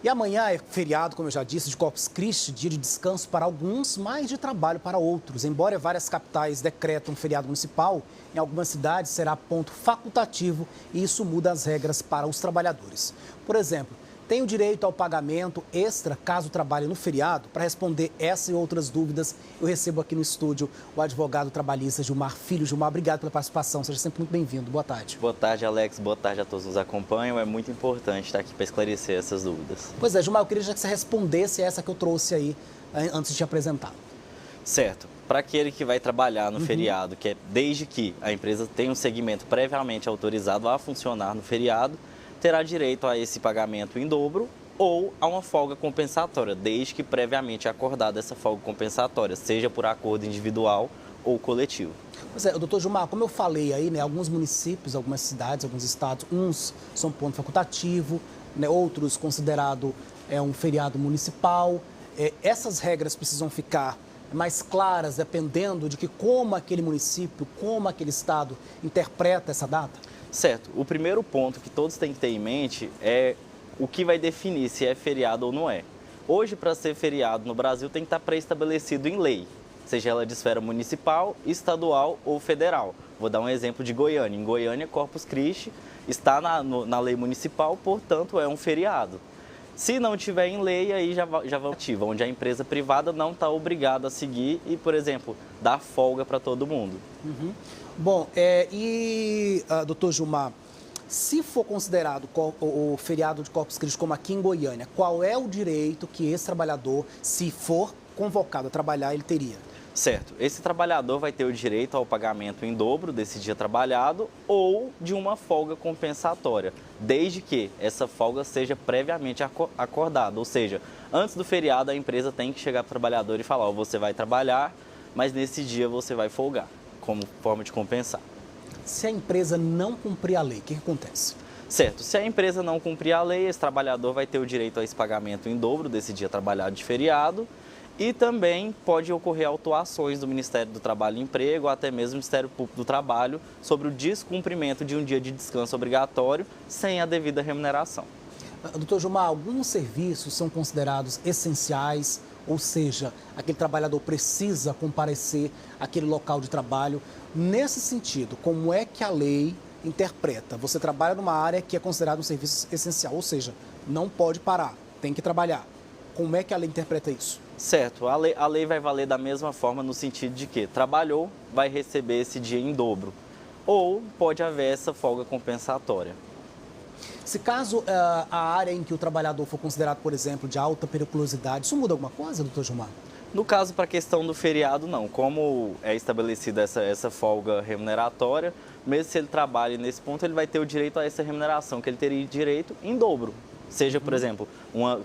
E amanhã é feriado, como eu já disse, de Corpus Christi, dia de descanso para alguns, mas de trabalho para outros. Embora várias capitais decretam um feriado municipal, em algumas cidades será ponto facultativo e isso muda as regras para os trabalhadores. Por exemplo, tem o direito ao pagamento extra caso trabalhe no feriado? Para responder essa e outras dúvidas, eu recebo aqui no estúdio o advogado trabalhista Gilmar Filho. Gilmar, obrigado pela participação, seja sempre muito bem-vindo. Boa tarde. Boa tarde, Alex. Boa tarde a todos que nos acompanham. É muito importante estar aqui para esclarecer essas dúvidas. Pois é, Gilmar, eu queria já que você respondesse essa que eu trouxe aí antes de te apresentar. Certo. Para aquele que vai trabalhar no feriado, que é desde que a empresa tenha um segmento previamente autorizado a funcionar no feriado, terá direito a esse pagamento em dobro ou a uma folga compensatória, desde que previamente acordada essa folga compensatória, seja por acordo individual ou coletivo. Pois é, doutor Gilmar, como eu falei aí, né, alguns municípios, algumas cidades, alguns estados, uns são ponto facultativo, né, outros considerado um feriado municipal. Essas regras precisam ficar mais claras, dependendo de como aquele município, como aquele estado interpreta essa data? Certo. O primeiro ponto que todos têm que ter em mente é o que vai definir se é feriado ou não é. Hoje, para ser feriado no Brasil, tem que estar pré-estabelecido em lei, seja ela de esfera municipal, estadual ou federal. Vou dar um exemplo de Goiânia. Em Goiânia, Corpus Christi está na lei municipal, portanto, é um feriado. Se não tiver em lei, aí já vai ativa, onde a empresa privada não está obrigada a seguir e, por exemplo, dar folga para todo mundo. Bom, doutor Gilmar, se for considerado o feriado de Corpus Christi como aqui em Goiânia, qual é o direito que esse trabalhador, se for convocado a trabalhar, ele teria? Certo. Esse trabalhador vai ter o direito ao pagamento em dobro desse dia trabalhado ou de uma folga compensatória, desde que essa folga seja previamente acordada. Ou seja, antes do feriado, a empresa tem que chegar para o trabalhador e falar: você vai trabalhar, mas nesse dia você vai folgar, como forma de compensar. Se a empresa não cumprir a lei, o que acontece? Certo. Se a empresa não cumprir a lei, esse trabalhador vai ter o direito a esse pagamento em dobro desse dia trabalhado de feriado. E também pode ocorrer autuações do Ministério do Trabalho e Emprego ou até mesmo do Ministério Público do Trabalho sobre o descumprimento de um dia de descanso obrigatório sem a devida remuneração. Doutor Gilmar, alguns serviços são considerados essenciais, ou seja, aquele trabalhador precisa comparecer àquele local de trabalho. Nesse sentido, como é que a lei interpreta? Você trabalha numa área que é considerada um serviço essencial, ou seja, não pode parar, tem que trabalhar. Como é que a lei interpreta isso? Certo, a lei vai valer da mesma forma no sentido de que trabalhou, vai receber esse dia em dobro. Ou pode haver essa folga compensatória. Se caso a área em que o trabalhador for considerado, por exemplo, de alta periculosidade, isso muda alguma coisa, doutor Gilmar? No caso, para a questão do feriado, não. Como é estabelecida essa folga remuneratória, mesmo se ele trabalha nesse ponto, ele vai ter o direito a essa remuneração, que ele teria direito em dobro. Seja, por exemplo,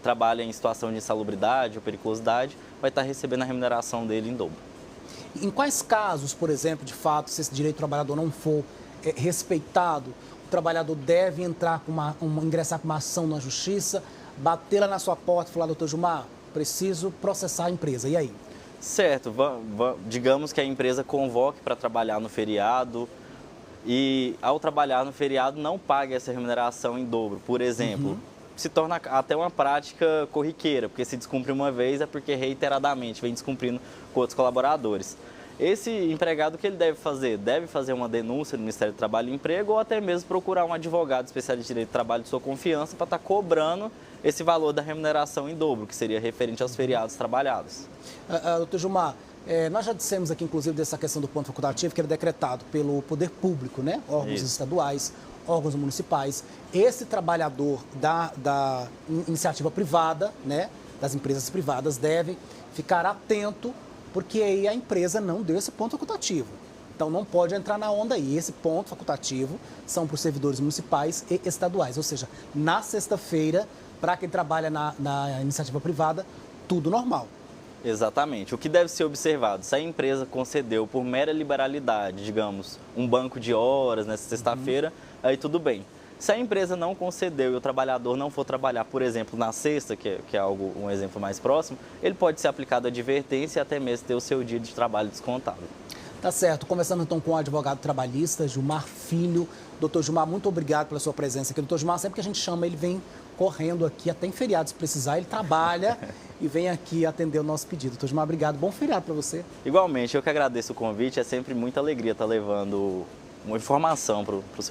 trabalha em situação de insalubridade ou periculosidade, vai estar recebendo a remuneração dele em dobro. Em quais casos, por exemplo, de fato, se esse direito do trabalhador não for respeitado, o trabalhador deve entrar ingressar com uma ação na justiça, bater lá na sua porta e falar: doutor Gilmar, preciso processar a empresa. E aí? Certo. Digamos que a empresa convoque para trabalhar no feriado e, ao trabalhar no feriado, não pague essa remuneração em dobro, por exemplo. Se torna até uma prática corriqueira, porque se descumpre uma vez é porque reiteradamente vem descumprindo com outros colaboradores. Esse empregado, o que ele deve fazer? Deve fazer uma denúncia no Ministério do Trabalho e Emprego ou até mesmo procurar um advogado especialista em direito do trabalho de sua confiança para estar cobrando esse valor da remuneração em dobro, que seria referente aos feriados trabalhados. Doutor Gilmar, nós já dissemos aqui, inclusive, dessa questão do ponto facultativo, que era decretado pelo poder público, né? Órgãos estaduais, órgãos municipais. Esse trabalhador da iniciativa privada, né, das empresas privadas, deve ficar atento, porque aí a empresa não deu esse ponto facultativo. Então não pode entrar na onda aí. Esse ponto facultativo são para os servidores municipais e estaduais. Ou seja, na sexta-feira, para quem trabalha na iniciativa privada, tudo normal. Exatamente. O que deve ser observado, se a empresa concedeu por mera liberalidade, digamos, um banco de horas nessa sexta-feira, aí tudo bem. Se a empresa não concedeu e o trabalhador não for trabalhar, por exemplo, na sexta, que é um exemplo mais próximo, ele pode ser aplicado a advertência e até mesmo ter o seu dia de trabalho descontado. Tá certo. Conversando então com o advogado trabalhista, Gilmar Filho. Doutor Gilmar, muito obrigado pela sua presença aqui. Doutor Gilmar, sempre que a gente chama, ele vem correndo aqui, até em feriado, se precisar, ele trabalha e vem aqui atender o nosso pedido. Doutor Gilmar, obrigado. Bom feriado para você. Igualmente, eu que agradeço o convite. É sempre muita alegria estar levando uma informação para o